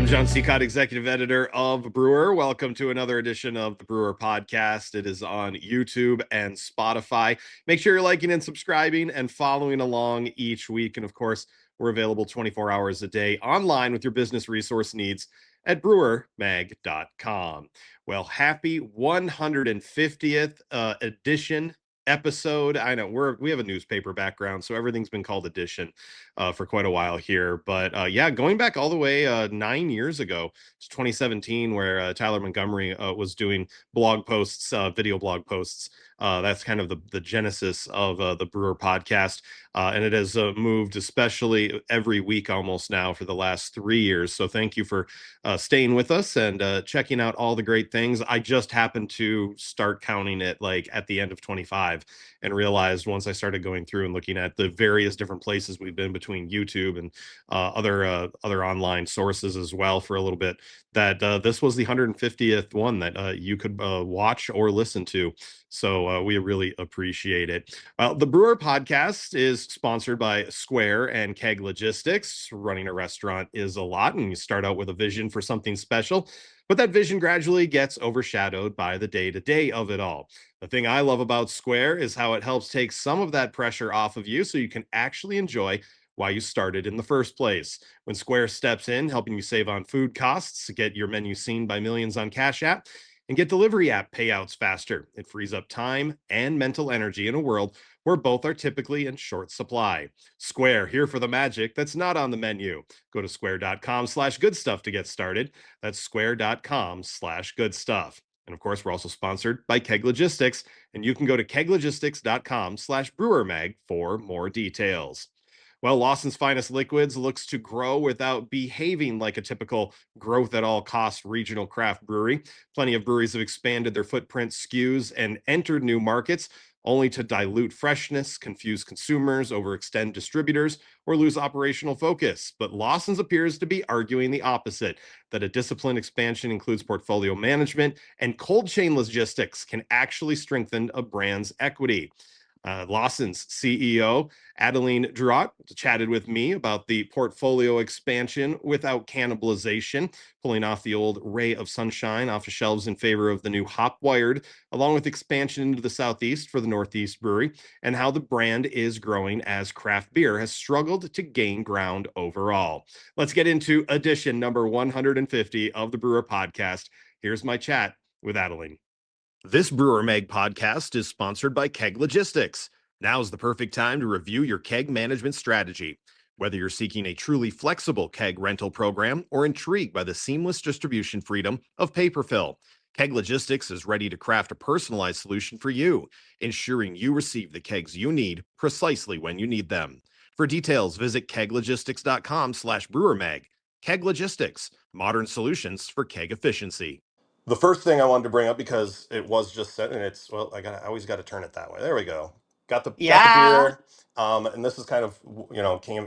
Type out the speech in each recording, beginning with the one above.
John Seacott, Executive Editor of Brewer. Welcome to another edition of the Brewer Podcast. It is on YouTube and Spotify. Make sure you're liking and subscribing and following along each week. And of course, we're available 24 hours a day online with your business resource needs at brewermag.com. Well, happy 150th edition episode. I know we have a newspaper background, so everything's been called edition for quite a while here. But yeah, going back all the way 9 years ago to 2017, where Tyler Montgomery was doing blog posts, video blog posts. That's kind of the genesis of the Brewer Podcast. And it has moved, especially every week almost now for the last 3 years. So thank you for staying with us and checking out all the great things. I just happened to start counting it like at the end of 25 and realized once I started going through and looking at the various different places we've been between YouTube and other online sources as well for a little bit, that this was the 150th one that you could watch or listen to. So we really appreciate it. The Brewer Podcast is sponsored by Square and Keg Logistics. Running a restaurant is a lot, and you start out with a vision for something special, but that vision gradually gets overshadowed by the day-to-day of it all. The thing I love about Square is how it helps take some of that pressure off of you so you can actually enjoy why you started in the first place. When Square steps in, helping you save on food costs, get your menu seen by millions on Cash App, and get delivery app payouts faster. It frees up time and mental energy in a world where both are typically in short supply. Square, here for the magic that's not on the menu. Go to square.com/goodstuff to get started. That's square.com/goodstuff. And of course, we're also sponsored by Keg Logistics, and you can go to keglogistics.com/brewermag for more details. Well, Lawson's Finest Liquids looks to grow without behaving like a typical growth at all costs regional craft brewery. Plenty of breweries have expanded their footprint, SKUs, and entered new markets, only to dilute freshness, confuse consumers, overextend distributors, or lose operational focus. But Lawson's appears to be arguing the opposite, that a disciplined expansion includes portfolio management, and cold chain logistics can actually strengthen a brand's equity. Lawson's CEO, Adaline Druart, chatted with me about the portfolio expansion without cannibalization, pulling off the old Ray of Sunshine off the shelves in favor of the new Hop Wired, along with expansion into the Southeast for the Northeast Brewery, and how the brand is growing as craft beer has struggled to gain ground overall. Let's get into edition number 150 of the Brewer Podcast. Here's my chat with Adeline. This Brewer Mag podcast is sponsored by Keg Logistics. Now's the perfect time to review your keg management strategy. Whether you're seeking a truly flexible keg rental program or intrigued by the seamless distribution freedom of paper fill, Keg Logistics is ready to craft a personalized solution for you, ensuring you receive the kegs you need precisely when you need them. For details, visit keglogistics.com/brewermag. Keg Logistics, modern solutions for keg efficiency. The first thing I wanted to bring up, because it was just said, and it's, well, I always got to turn it that way. There we go. Got the Yeah. beer. And this is kind of,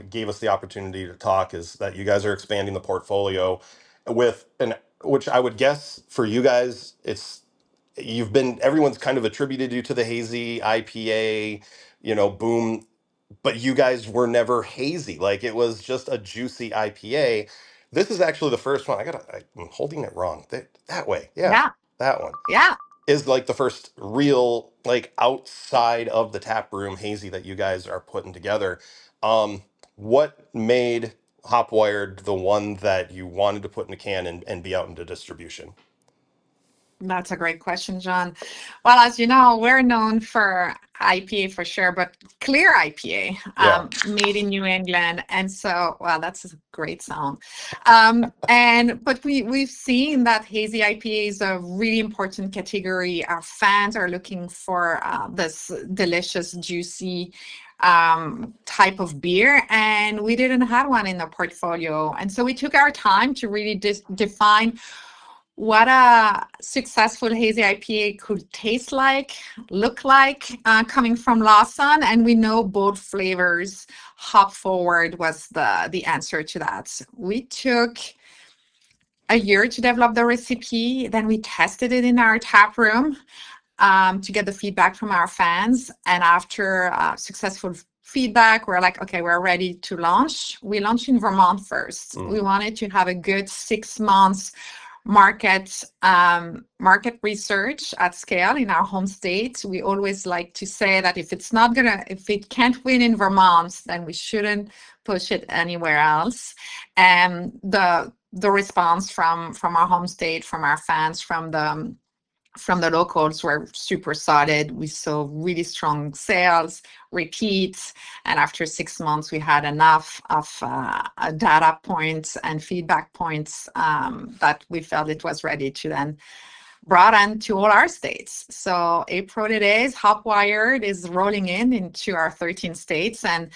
gave us the opportunity to talk, is that you guys are expanding the portfolio which I would guess for you guys, everyone's kind of attributed you to the Hazy IPA, boom, but you guys were never hazy. Like, it was just a juicy IPA. This is actually the first one. I'm holding it wrong. That way. Yeah, Yeah. that one Yeah. is like the first real, like, outside of the tap room hazy that you guys are putting together. What made Hopwired the one that you wanted to put in a can and be out into distribution? That's a great question, John. Well, as you know, we're known for IPA for sure, but clear IPA, Yeah. made in New England. And so, well, that's a great sound. But we've seen that hazy IPA is a really important category. Our fans are looking for this delicious, juicy type of beer, and we didn't have one in the portfolio. And so we took our time to really define what a successful hazy IPA could taste like, look like, coming from Lawson. And we know both flavors, hop forward was the answer to that. We took a year to develop the recipe, then we tested it in our tap room. to get the feedback from our fans. And after successful feedback, we're like, okay, we're ready to launch. We launched in Vermont first. We wanted to have a good 6 months market research at scale in our home state. We always like to say that if it can't win in Vermont, then we shouldn't push it anywhere else. And the response from our home state, from our fans, from the locals were super solid. We saw really strong sales, repeats, and after 6 months, we had enough of data points and feedback points that we felt it was ready to then brought into all our states. So April it is, Hopwired is rolling into our 13 states, and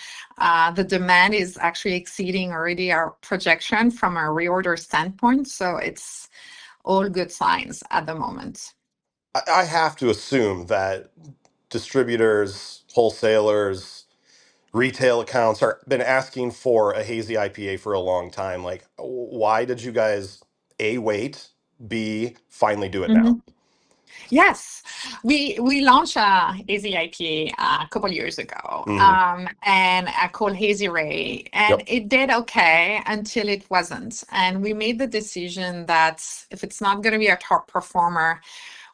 the demand is actually exceeding already our projection from a reorder standpoint. So it's all good signs at the moment. I have to assume that distributors, wholesalers, retail accounts are been asking for a hazy IPA for a long time. Like, why did you guys A, wait, B, finally do it now? Mhm. Yes, we launched a Hazy IPA a couple years ago, and called Hazy Ray, and it did okay until it wasn't. And we made the decision that if it's not going to be a top performer,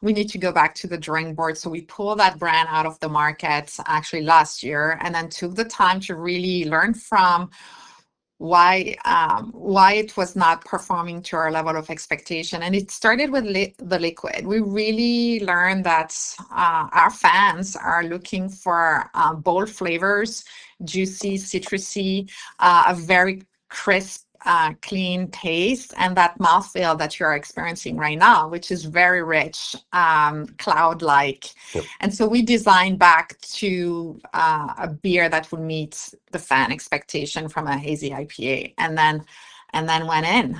we need to go back to the drawing board. So we pulled that brand out of the market actually last year, and then took the time to really learn from why it was not performing to our level of expectation. And it started with the liquid. We really learned that our fans are looking for bold flavors, juicy, citrusy, a very crisp, clean taste, and that mouthfeel that you're experiencing right now, which is very rich, cloud-like. And so we designed back to a beer that would meet the fan expectation from a hazy IPA, and then went in,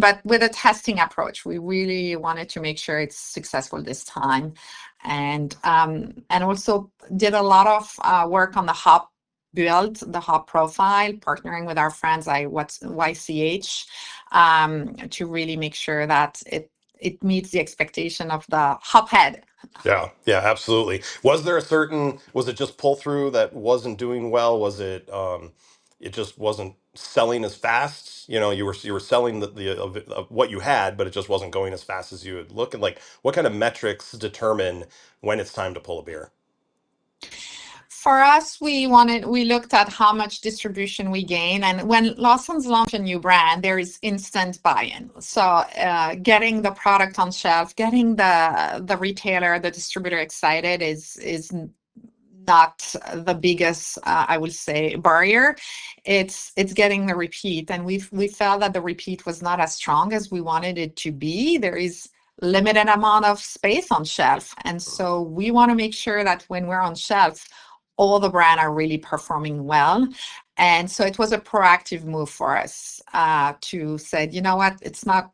but with a testing approach. We really wanted to make sure it's successful this time, and also did a lot of work on the hop build, the hop profile, partnering with our friends at YCH to really make sure that it meets the expectation of the hop head. Yeah, absolutely. Was it just pull through that wasn't doing well? Was it it just wasn't selling as fast? You were selling of what you had, but it just wasn't going as fast as you would look. And like, what kind of metrics determine when it's time to pull a beer? For us, we looked at how much distribution we gain. And when Lawson's launch a new brand, there is instant buy-in. So getting the product on shelf, getting the retailer, the distributor excited is not the biggest, I would say, barrier. It's getting the repeat. And we felt that the repeat was not as strong as we wanted it to be. There is limited amount of space on shelf. And so we want to make sure that when we're on shelf, all the brand are really performing well. And so it was a proactive move for us to say, you know what, it's not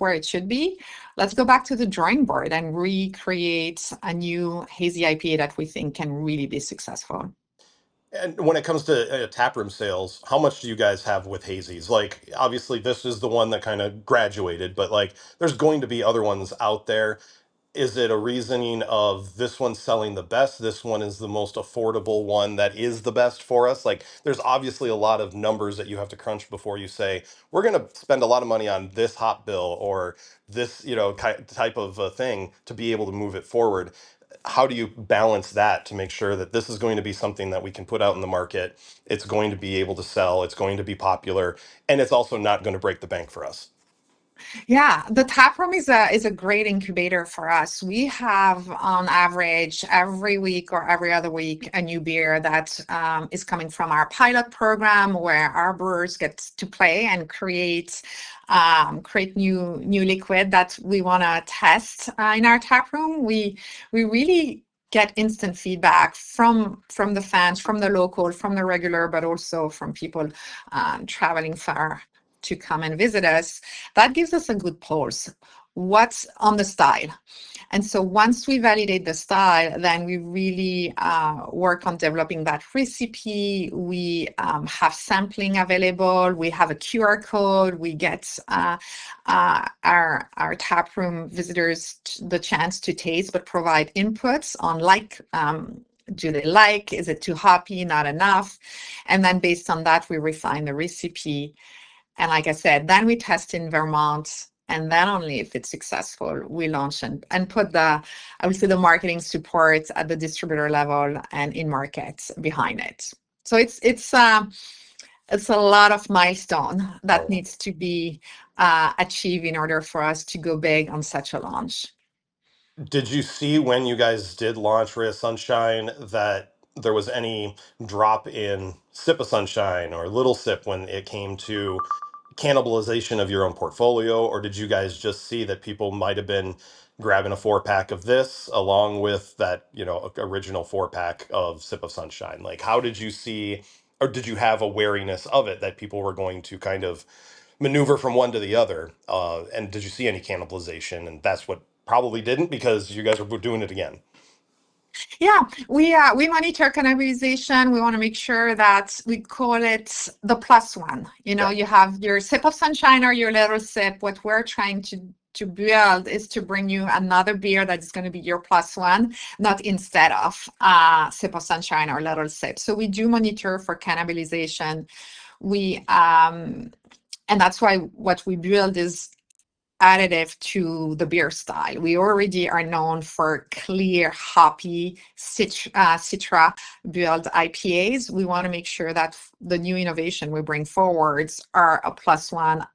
where it should be. Let's go back to the drawing board and recreate a new hazy IPA that we think can really be successful. And when it comes to taproom sales, how much do you guys have with hazies? Like, obviously, this is the one that kind of graduated, but like, there's going to be other ones out there. Is it a reasoning of this one's selling the best? This one is the most affordable one that is the best for us? Like, there's obviously a lot of numbers that you have to crunch before you say, we're going to spend a lot of money on this hot bill or this, type of thing to be able to move it forward. How do you balance that to make sure that this is going to be something that we can put out in the market? It's going to be able to sell. It's going to be popular, and it's also not going to break the bank for us. Yeah, the tap room is a great incubator for us. We have on average every week or every other week a new beer that is coming from our pilot program, where our brewers get to play and create new liquid that we want to test in our tap room. We really get instant feedback from the fans, from the local, from the regular, but also from people traveling far to come and visit us. That gives us a good pulse. what's on the style. And so once we validate the style, then we really work on developing that recipe. We have sampling available. We have a QR code. We get our tap room visitors the chance to taste, but provide inputs on do they like? Is it too hoppy? Not enough? And then based on that, we refine the recipe. And like I said, then we test in Vermont, and then only if it's successful, we launch and put I would say the marketing support at the distributor level and in markets behind it. So it's a lot of milestone that needs to be achieved in order for us to go big on such a launch. Did you see when you guys did launch Ray of Sunshine that there was any drop in Sip of Sunshine or Little Sip when it came to cannibalization of your own portfolio? Or did you guys just see that people might have been grabbing a 4-pack of this along with that, original 4-pack of Sip of Sunshine? Like, how did you see, or did you have a wariness of it that people were going to kind of maneuver from one to the other? And did you see any cannibalization? And that's what probably didn't, because you guys are doing it again. Yeah, we monitor cannibalization. We want to make sure that we call it the plus one. You have your Sip of Sunshine or your Little Sip. What we're trying to build is to bring you another beer that's going to be your plus one, not instead of Sip of Sunshine or Little Sip. So we do monitor for cannibalization. And that's why what we build is additive to the beer style. We already are known for clear, hoppy, citra build IPAs. We want to make sure that the new innovation we bring forwards are a plus one,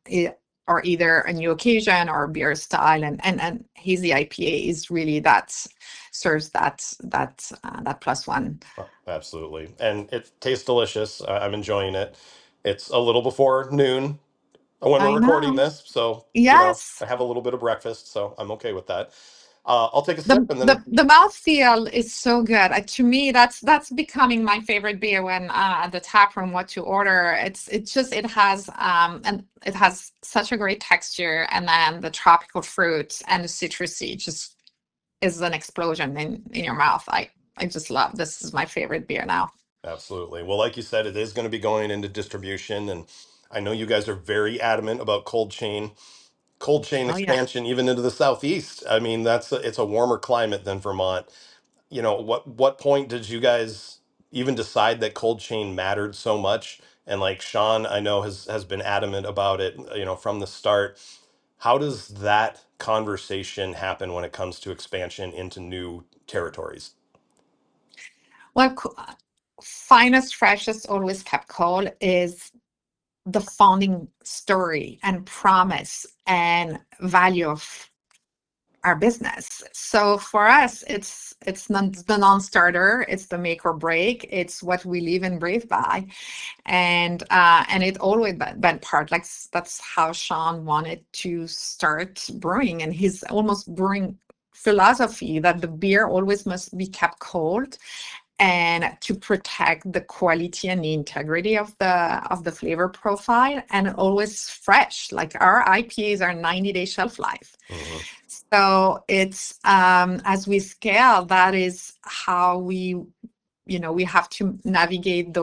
or either a new occasion or beer style. And Hazy IPA is really serves that plus one. Oh, absolutely. And it tastes delicious. I'm enjoying it. It's a little before noon when we're I recording know. this, so Yes. I have a little bit of breakfast, so I'm okay with that. I'll take a The sip and then the mouthfeel is so good. To me, that's becoming my favorite beer when at the tap room what to order. It has and it has such a great texture, and then the tropical fruits and the citrusy just is an explosion in your mouth. I just love this. Is my favorite beer now. absolutely. Well, like you said, it is going to be going into distribution, and I know you guys are very adamant about cold chain Oh yeah. expansion even into the southeast. I mean, it's a warmer climate than Vermont. What point did you guys even decide that cold chain mattered so much? And like Sean, I know has been adamant about it, from the start. How does that conversation happen when it comes to expansion into new territories? Well, finest, freshest, always kept cold is the founding story and promise and value of our business. So for us, it's the non-starter, it's the make or break, it's what we live and breathe by. And it always been part, like that's how Sean wanted to start brewing, and his almost brewing philosophy that the beer always must be kept cold and to protect the quality and the integrity of the flavor profile, and always fresh. Like our IPAs are 90-day shelf life. Mhm. So it's as we scale, that is how we have to navigate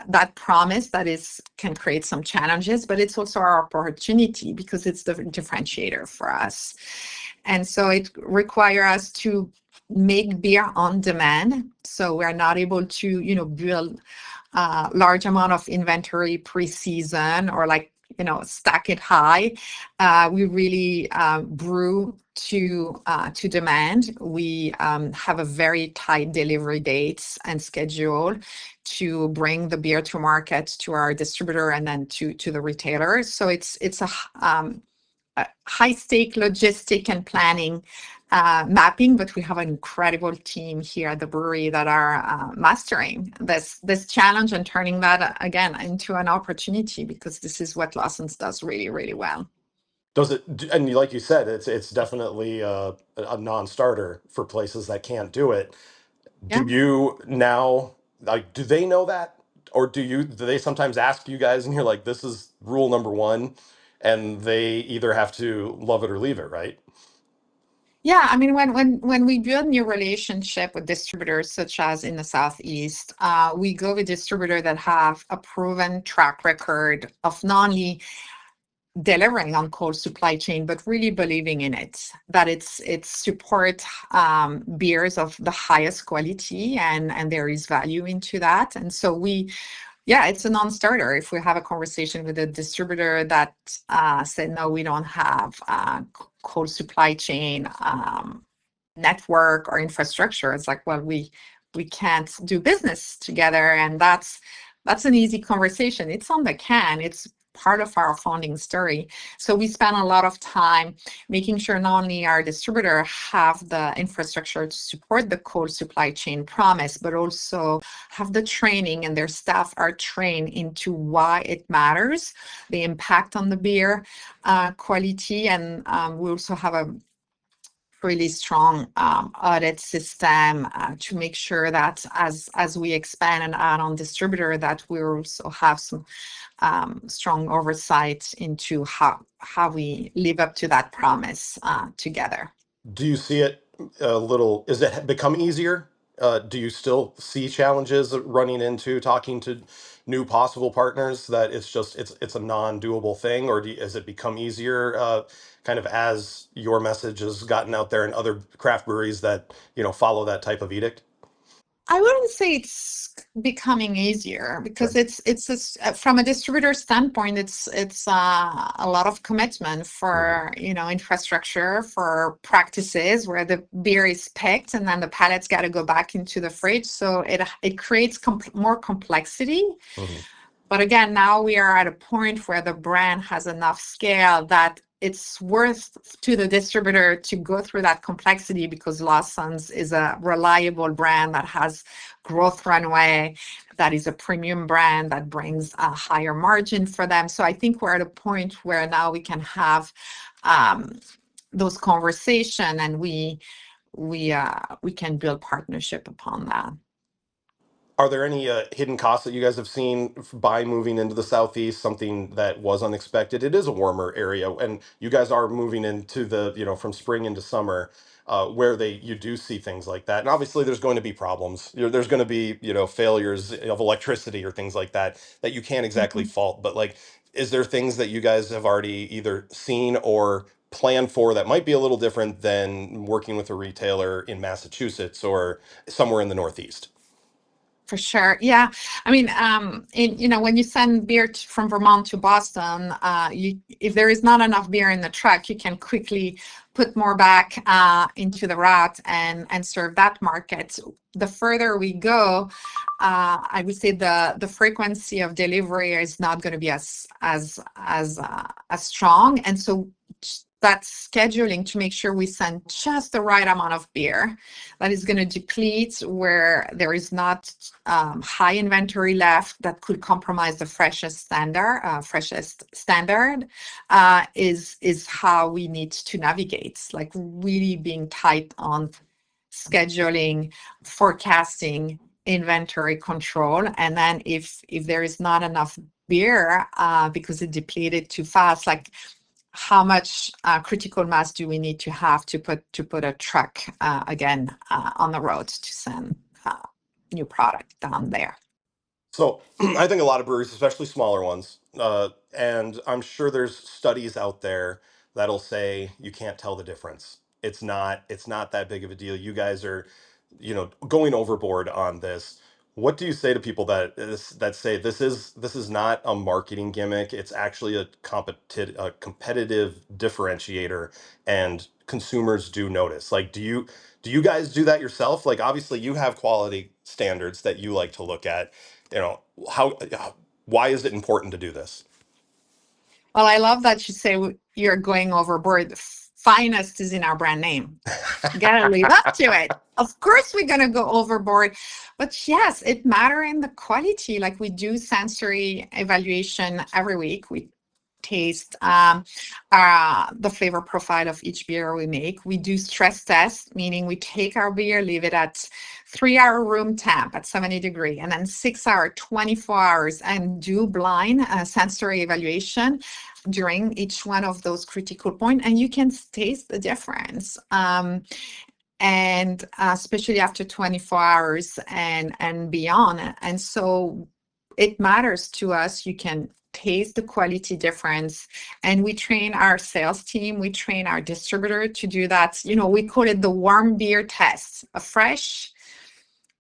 that promise can create some challenges, but it's also our opportunity because it's the differentiator for us. And so it requires us to make beer on demand. So we're not able to, build a large amount of inventory pre-season or stack it high. We really brew to demand. We have a very tight delivery dates and schedule to bring the beer to market to our distributor and then to the retailer. So it's a high stake logistic and planning mapping, but we have an incredible team here at the brewery that are mastering this challenge and turning that again into an opportunity, because this is what Lawson's does really, really well. Does it, and like you said, it's definitely a non-starter for places that can't do it. Yeah. Do you now, like, do they know that? Or do they sometimes ask you guys and you're like, this is rule number one? and they either have to love it or leave it, right? Yeah, I mean, when we build new relationship with distributors, such as in the Southeast, we go with distributor that have a proven track record of not only delivering on cold supply chain, but really believing in it, that it's support beers of the highest quality, and there is value into that. And so yeah, it's a non-starter. If we have a conversation with a distributor that said, no, we don't have cold supply chain network or infrastructure, it's like, well, we can't do business together. And that's an easy conversation. It's on the can. It's part of our founding story. So we spend a lot of time making sure not only our distributor have the infrastructure to support the cold supply chain promise, but also have the training, and their staff are trained into why it matters, the impact on the beer quality. And we also have a really strong audit system to make sure that as we expand and add on distributor, that we also have some strong oversight into how we live up to that promise together. Do you see it a little, is it become easier? Do you still see challenges running into talking to new possible partners, that it's a non-doable thing, or has it become easier kind of as your message has gotten out there and other craft breweries that, follow that type of edict? I wouldn't say it's becoming easier, because Sure. from a distributor standpoint, it's a lot of commitment Mhm. for infrastructure, for practices where the beer is picked and then the pallets got to go back into the fridge. So it creates more complexity. Mhm. But again, now we are at a point where the brand has enough scale that it's worth to the distributor to go through that complexity, because Lawson's is a reliable brand that has growth runway, that is a premium brand that brings a higher margin for them. So I think we're at a point where now we can have those conversations, and we can build partnership upon that. Are there any hidden costs that you guys have seen by moving into the Southeast, something that was unexpected? It is a warmer area, and you guys are moving into the, from spring into summer, where you do see things like that. And obviously, there's going to be problems. There's going to be, failures of electricity or things like that that you can't exactly Mhm. fault. But like, is there things that you guys have already either seen or planned for that might be a little different than working with a retailer in Massachusetts or somewhere in the Northeast? For sure. Yeah. I mean, when you send beer from Vermont to Boston, if there is not enough beer in the truck, you can quickly put more back into the route and serve that market. The further we go, I would say the frequency of delivery is not going to be as strong, and so that scheduling to make sure we send just the right amount of beer that is going to deplete where there is not high inventory left that could compromise the freshest standard is how we need to navigate, like really being tight on scheduling, forecasting, inventory control. And then if there is not enough beer because it depleted too fast, like how much critical mass do we need to have to put a truck again on the road to send new product down there? So I think a lot of breweries, especially smaller ones, and I'm sure there's studies out there that'll say you can't tell the difference. It's not that big of a deal. You guys are, going overboard on this. What do you say to people that say this is not a marketing gimmick? It's actually a competitive differentiator, and consumers do notice. Like, do you guys do that yourself? Like, obviously, you have quality standards that you like to look at. you know how why is it important to do this? Well, I love that you say you're going overboard. The finest is in our brand name. You gotta live up to it. Of course, we're gonna go overboard, but yes, it matters in the quality. Like we do sensory evaluation every week. We taste the flavor profile of each beer we make. We do stress tests, meaning we take our beer, leave it at 3-hour room temp at 70 degrees, and then 6-hour, 24 hours, and do blind sensory evaluation during each one of those critical points, and you can taste the difference. And especially after 24 hours and beyond. And so it matters to us. You can taste the quality difference. And we train our sales team, we train our distributor to do that. You know, we call it the warm beer test, a fresh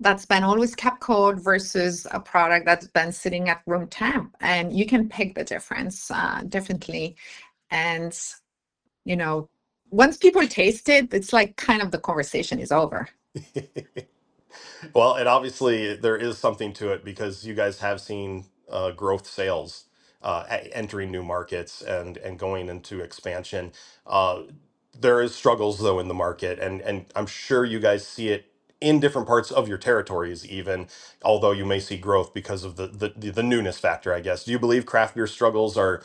that's been always kept cold versus a product that's been sitting at room temp. And you can pick the difference differently. And, you know, once people taste it, it's like kind of the conversation is over. Well, and obviously there is something to it because you guys have seen growth sales, entering new markets and going into expansion. Uh, there is struggles though in the market, and I'm sure you guys see it in different parts of your territories, even although you may see growth because of the newness factor, I guess. Do you believe craft beer struggles are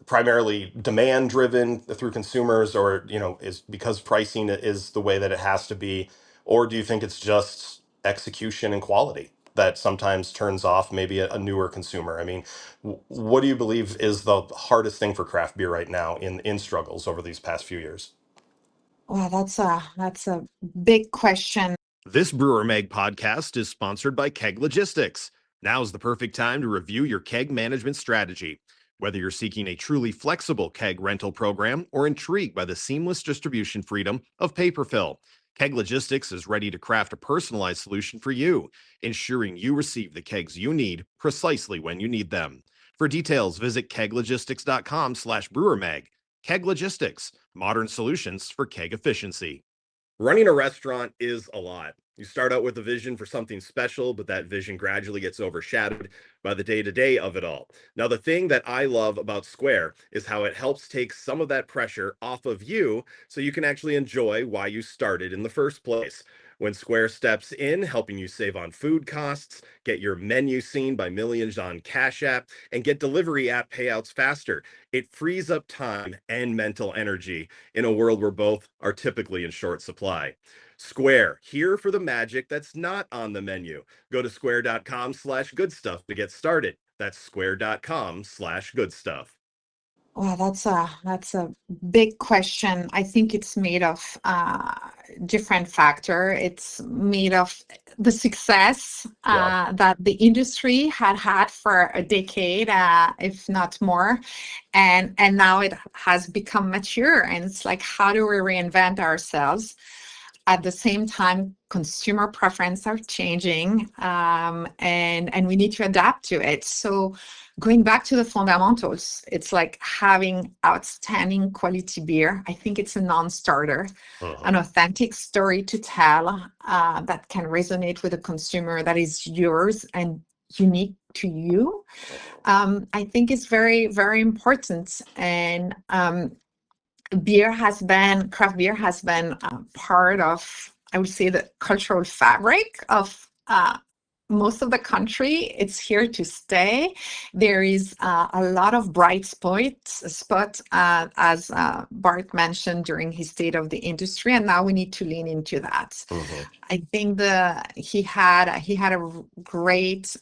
primarily demand driven through consumers, or is because pricing is the way that it has to be, or do you think it's just execution and quality that sometimes turns off maybe a newer consumer? I mean, what do you believe is the hardest thing for craft beer right now in struggles over these past few years? Well, that's a big question. This Brewer Mag podcast is sponsored by Keg Logistics. Now's the perfect time to review your keg management strategy. Whether you're seeking a truly flexible keg rental program or intrigued by the seamless distribution freedom of paper fill, Keg Logistics is ready to craft a personalized solution for you, ensuring you receive the kegs you need precisely when you need them. For details, visit keglogistics.com/brewermag. Keg Logistics, modern solutions for keg efficiency. Running a restaurant is a lot. You start out with a vision for something special, but that vision gradually gets overshadowed by the day-to-day of it all. Now, the thing that I love about Square is how it helps take some of that pressure off of you so you can actually enjoy why you started in the first place. When Square steps in, helping you save on food costs, get your menu seen by millions on Cash App, and get delivery app payouts faster, it frees up time and mental energy in a world where both are typically in short supply. Square, here for the magic that's not on the menu. Go to square.com/goodstuff to get started. That's square.com/goodstuff. Well, that's a big question. I think it's made of different factor. It's made of the success Yeah. that the industry had for a decade, if not more, and now it has become mature. And it's like, how do we reinvent ourselves? At the same time, consumer preferences are changing, and we need to adapt to it. So going back to the fundamentals, it's like having outstanding quality beer. I think it's a non-starter, an authentic story to tell that can resonate with a consumer, that is yours and unique to you. I think it's very, very important. And craft beer has been part of, I would say, the cultural fabric of most of the country. It's here to stay. There is a lot of bright spot, as Bart mentioned during his state of the industry, and now we need to lean into that. I think he had a great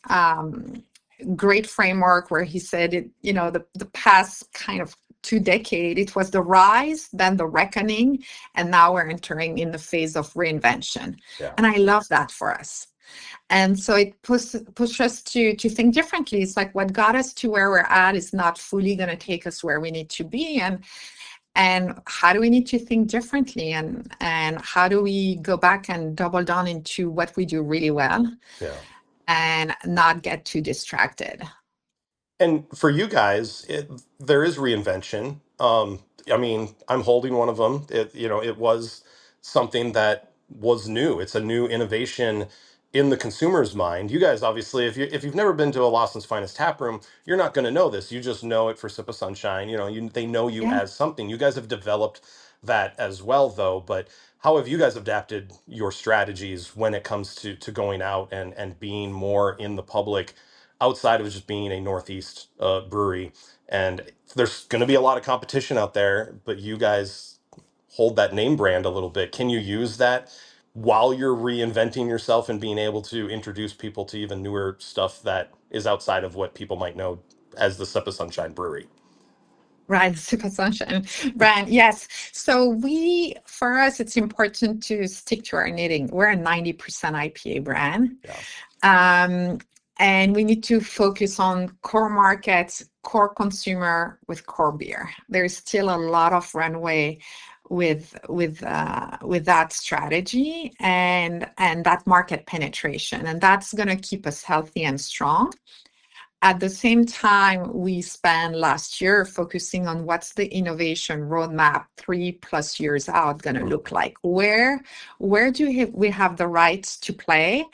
framework where he said it, the past kind of 2 decades, it was the rise, then the reckoning, and now we're entering in the phase of reinvention. Yeah. And I love that for us. And so it pushed us to think differently. It's like what got us to where we're at is not fully going to take us where we need to be. And how do we need to think differently? And how do we go back and double down into what we do really well? Yeah. And not get too distracted. And for you guys, there is reinvention. I mean, I'm holding one of them. It was something that was new. It's a new innovation in the consumer's mind. You guys, obviously, if you've never been to a Lawson's Finest tap room, you're not going to know this. You just know it for Sip of Sunshine. They know you Yeah. as something. You guys have developed that as well, though. But how have you guys adapted your strategies when it comes to going out and being more in the public? outside of just being a Northeast brewery. And there's going to be a lot of competition out there, but you guys hold that name brand a little bit. Can you use that while you're reinventing yourself and being able to introduce people to even newer stuff that is outside of what people might know as the Sip of Sunshine Brewery? Right, Super Sunshine brand. Yes. So for us, it's important to stick to our knitting. We're a 90% IPA brand. Yeah. And we need to focus on core markets, core consumer with core beer. There's still a lot of runway with that strategy and that market penetration, and that's going to keep us healthy and strong. At the same time, we spent last year focusing on what's the innovation roadmap 3+ years out going to look like. Where do we have the rights to play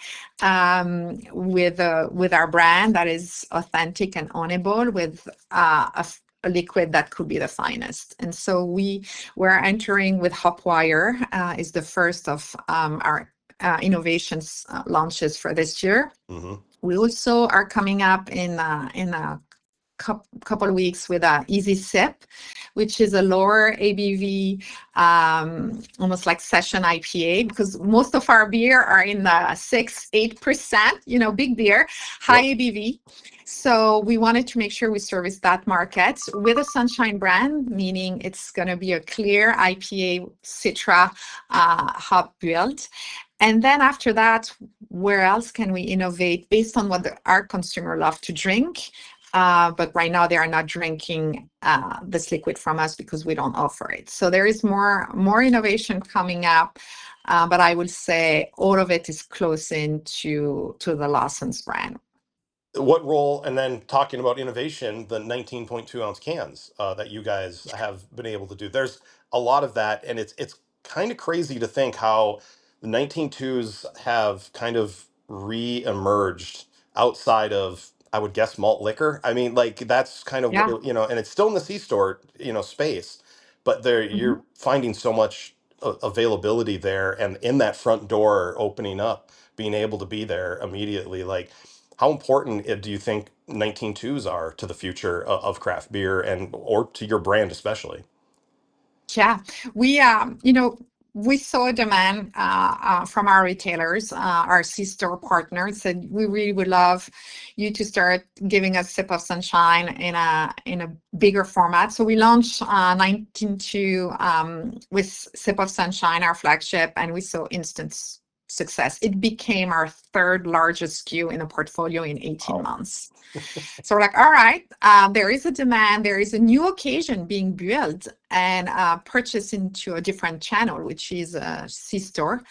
with our brand that is authentic and ownable, with a liquid that could be the finest. And so we're entering with Hopwire is the first of our innovations launches for this year. Mm-hmm. We also are coming up in a couple of weeks with a Easy Sip, which is a lower ABV, almost like session IPA, because most of our beer are in the 6-8%, big beer, high ABV. So we wanted to make sure we service that market with a Sunshine brand, meaning it's going to be a clear IPA Citra hop build. And then after that, where else can we innovate based on what our consumer love to drink? But right now they are not drinking this liquid from us because we don't offer it. So there is more innovation coming up, but I would say all of it is close into the Lawson's brand. What role, and then talking about innovation, the 19.2 ounce cans that you guys have been able to do. There's a lot of that, and it's kind of crazy to think how the 19.2s have kind of re-emerged outside of, I would guess, malt liquor. I mean, like that's kind of Yeah. what and it's still in the C-store, space, but there you're finding so much availability there, and in that front door opening up, being able to be there immediately, like. How important do you think 19.2s are to the future of craft beer or to your brand especially? Yeah, we saw a demand from our retailers, our C-store partners, said we really would love you to start giving us Sip of Sunshine in a bigger format. So we launched 19.2 with Sip of Sunshine, our flagship, and we saw instant success. It became our third largest SKU in the portfolio in 18 months. So we're like, all right, there is a demand, there is a new occasion being built and purchased into a different channel, which is a C-store.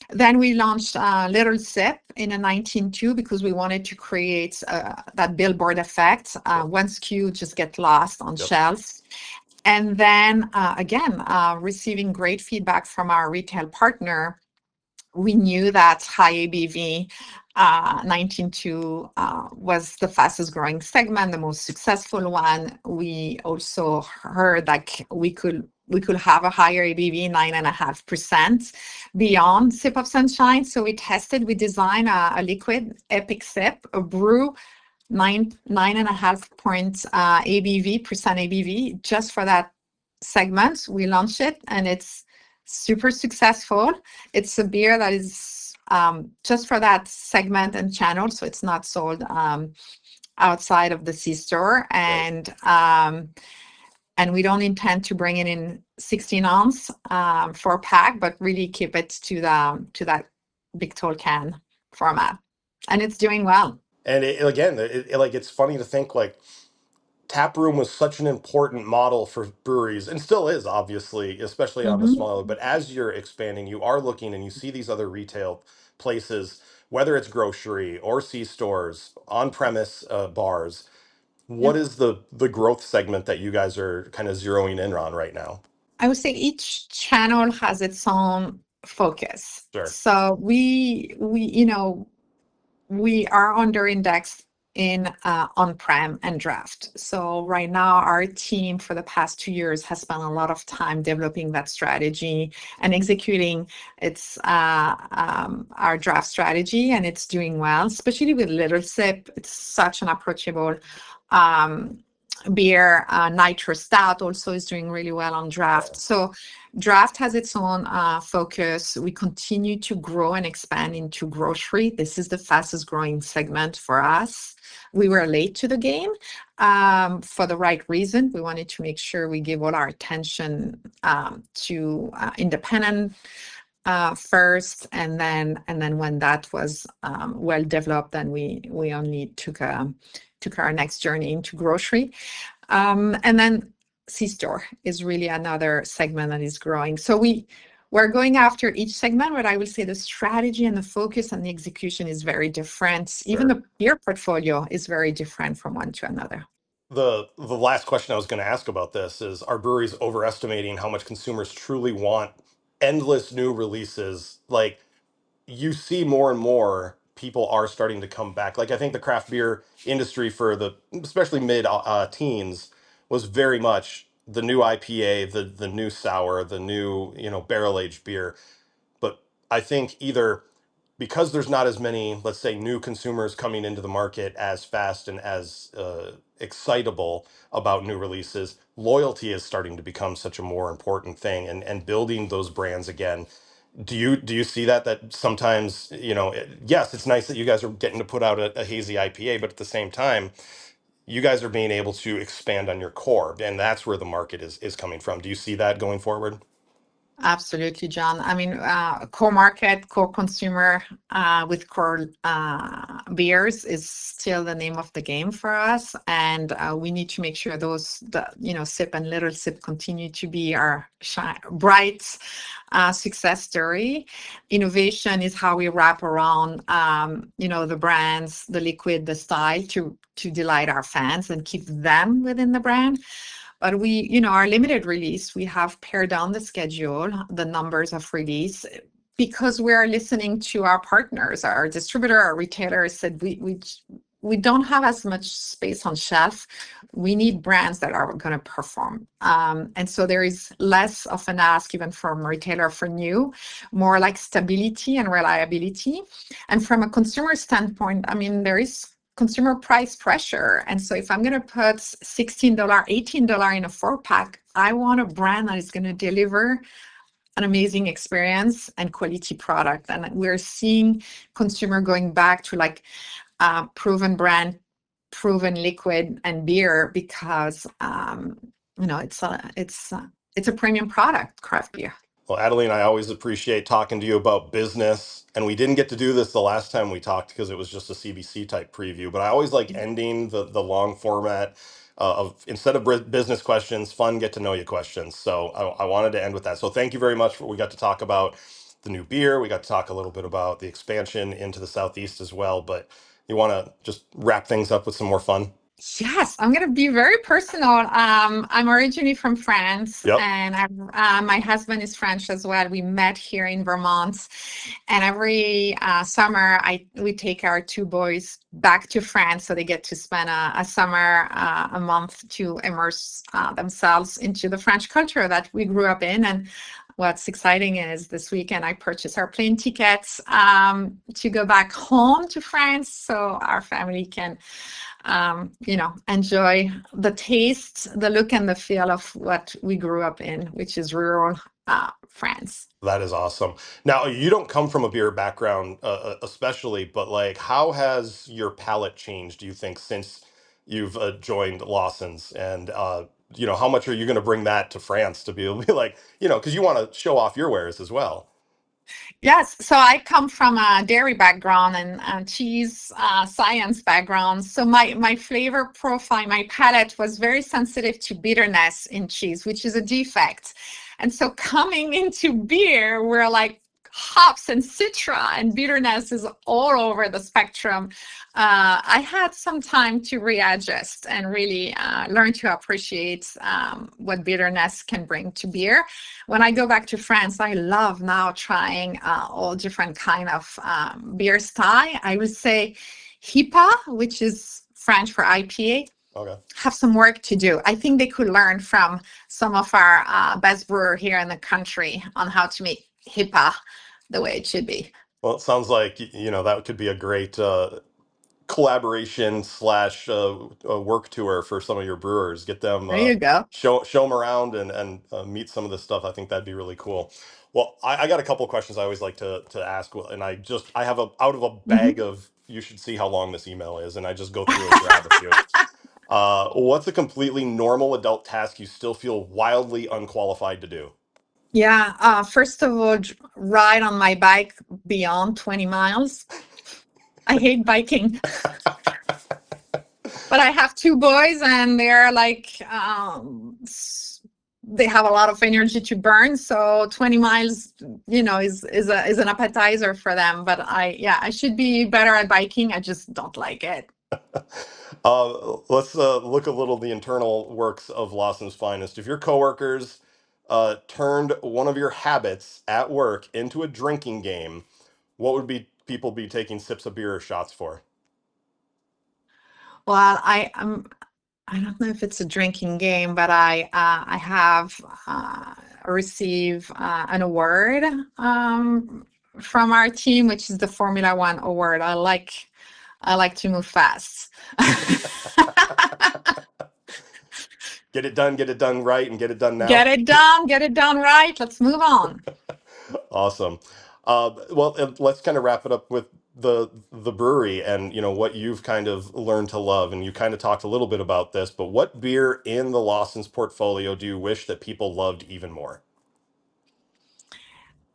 Then we launched Little Sip in a 19.2 because we wanted to create that billboard effect. One SKU just get lost on shelves. And then again, receiving great feedback from our retail partner, we knew that high ABV 19.2 was the fastest growing segment, the most successful one. We also heard that we could have a higher ABV, 9.5% beyond Sip of Sunshine. So we designed a liquid Epic Sip, a brew 9.5 points ABV, just for that segment. We launched it and it's super successful. It's a beer that is just for that segment and channel, so it's not sold outside of the C-store. And we don't intend to bring it in 16 ounce for a pack, but really keep it to that big tall can format. And it's doing well. And it's funny to think like taproom was such an important model for breweries, and still is, obviously, especially on the smaller. But as you're expanding, you are looking and you see these other retail places, whether it's grocery or C-stores, on-premise bars. What is the growth segment that you guys are kind of zeroing in on right now? I would say each channel has its own focus. Sure. So we are under indexed in on-prem and draft. So right now, our team for the past 2 years has spent a lot of time developing that strategy and executing our draft strategy, and it's doing well, especially with Little Sip. It's such an approachable beer. Nitro Stout also is doing really well on draft. So draft has its own focus. We continue to grow and expand into grocery. This is the fastest growing segment for us. We were late to the game for the right reason. We wanted to make sure we give all our attention to independent first, and then when that was well developed, then we only took our next journey into grocery. And then C-store is really another segment that is growing. So we're going after each segment, but I will say the strategy and the focus and the execution is very different. Even the beer portfolio is very different from one to another. The last question I was going to ask about this is, are breweries overestimating how much consumers truly want endless new releases? Like, you see more and more people are starting to come back. Like, I think the craft beer industry for the especially mid teens was very much the new IPA, the new sour, the new, barrel aged beer. But I think either because there's not as many, let's say, new consumers coming into the market as fast and as excitable about new releases, loyalty is starting to become such a more important thing, and building those brands again. Do you see that sometimes, yes, it's nice that you guys are getting to put out a hazy IPA, but at the same time, you guys are being able to expand on your core, and that's where the market is coming from. Do you see that going forward? Absolutely, John. I mean, core market, core consumer with core beers is still the name of the game for us, and we need to make sure Sip and Little Sip continue to be our bright success story. Innovation is how we wrap around, the brands, the liquid, the style to delight our fans and keep them within the brand. But our limited release, we have pared down the schedule, the numbers of release, because we are listening to our partners, our distributor, our retailers said we don't have as much space on shelf. We need brands that are going to perform. And so there is less of an ask even from retailer for new, more like stability and reliability. And from a consumer standpoint, I mean, there is consumer price pressure. And so if I'm going to put $16, $18 in a 4-pack, I want a brand that is going to deliver an amazing experience and quality product. And we're seeing consumer going back to proven brand, proven liquid and beer because, it's a premium product, craft beer. Well, Adeline, I always appreciate talking to you about business, and we didn't get to do this the last time we talked because it was just a CBC type preview, but I always like ending the long format of, instead of business questions, fun get to know you questions. So I wanted to end with that. So thank you very much. We got to talk about the new beer. We got to talk a little bit about the expansion into the Southeast as well, but you want to just wrap things up with some more fun? Yes, I'm going to be very personal. I'm originally from France, Yep. and my husband is French as well. We met here in Vermont, and every summer we take our 2 boys back to France so they get to spend a summer, a month to immerse themselves into the French culture that we grew up in. And what's exciting is this weekend I purchased our plane tickets to go back home to France so our family can enjoy the taste, the look and the feel of what we grew up in, which is rural France. That is awesome. Now, you don't come from a beer background, especially, but how has your palate changed, do you think, since you've joined Lawson's? And, how much are you going to bring that to France to be able to be because you want to show off your wares as well? Yes, so I come from a dairy background and cheese science background. So my flavor profile, my palate was very sensitive to bitterness in cheese, which is a defect. And so coming into beer, we're like hops and citra, and bitterness is all over the spectrum. I had some time to readjust and really learn to appreciate what bitterness can bring to beer. When I go back to France, I love now trying all different kind of beer style. I would say HIPA, which is French for IPA, Okay. have some work to do. I think they could learn from some of our best brewer here in the country on how to make HIPAA the way it should be. Well, it sounds like, that could be a great collaboration slash work tour for some of your brewers. Get them, There you go. show them around and meet some of this stuff. I think that'd be really cool. Well, I got a couple of questions I always like to ask, and I have out of a bag Mhm. of, you should see how long this email is, and I just go through and grab a few. What's a completely normal adult task you still feel wildly unqualified to do? Yeah. First of all, ride on my bike beyond 20 miles. I hate biking. But I have two boys, and they're like, they have a lot of energy to burn. So 20 miles, is an appetizer for them. But I should be better at biking. I just don't like it. Let's look a little the internal works of Lawson's Finest. If your coworkers turned one of your habits at work into a drinking game, what would people be taking sips of beer or shots for? Well, I don't know if it's a drinking game, but I have received an award from our team, which is the Formula One award. I like to move fast. Get it done right, and get it done now. Get it done right. Let's move on. Awesome. Well, let's kind of wrap it up with the brewery and what you've kind of learned to love. And you kind of talked a little bit about this, but what beer in the Lawson's portfolio do you wish that people loved even more?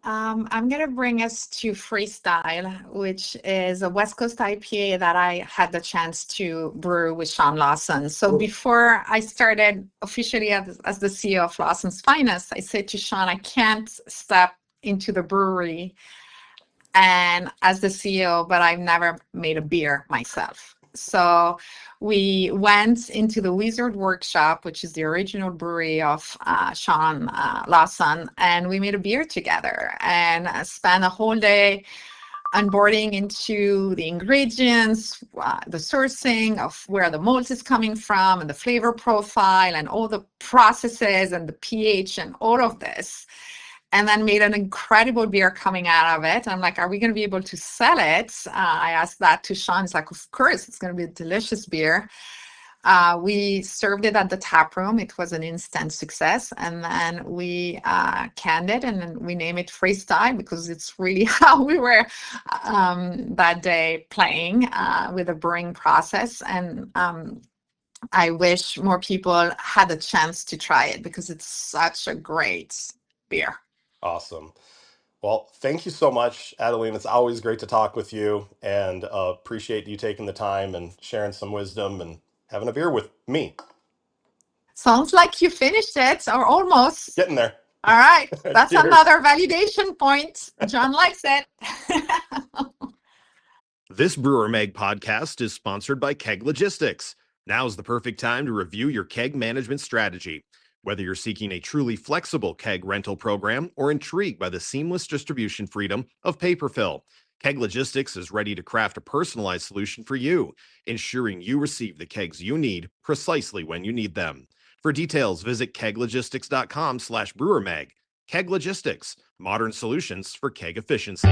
I'm going to bring us to Freestyle, which is a West Coast IPA that I had the chance to brew with Sean Lawson. So before I started officially as the CEO of Lawson's Finest, I said to Sean, I can't step into the brewery and as the CEO, but I've never made a beer myself. So we went into the Wizard Workshop, which is the original brewery of Sean Lawson, and we made a beer together and spent a whole day onboarding into the ingredients, the sourcing of where the malt is coming from and the flavor profile and all the processes and the pH and all of this. And then made an incredible beer coming out of it. I'm like, are we going to be able to sell it? I asked that to Sean. He's like, of course, it's going to be a delicious beer. We served it at the tap room. It was an instant success. And then we canned it, and then we named it Freestyle because it's really how we were that day playing with the brewing process. And I wish more people had a chance to try it because it's such a great beer. Awesome. Well, thank you so much, Adeline. It's always great to talk with you, and appreciate you taking the time and sharing some wisdom and having a beer with me. Sounds like you finished it, or almost. Getting there. All right. That's Cheers. another validation point. John likes it. This Brewer Mag podcast is sponsored by Keg Logistics. Now's the perfect time to review your keg management strategy. Whether you're seeking a truly flexible keg rental program or intrigued by the seamless distribution freedom of paper fill, Keg Logistics is ready to craft a personalized solution for you, ensuring you receive the kegs you need precisely when you need them. For details, visit keglogistics.com/brewermag. Keg Logistics, modern solutions for keg efficiency.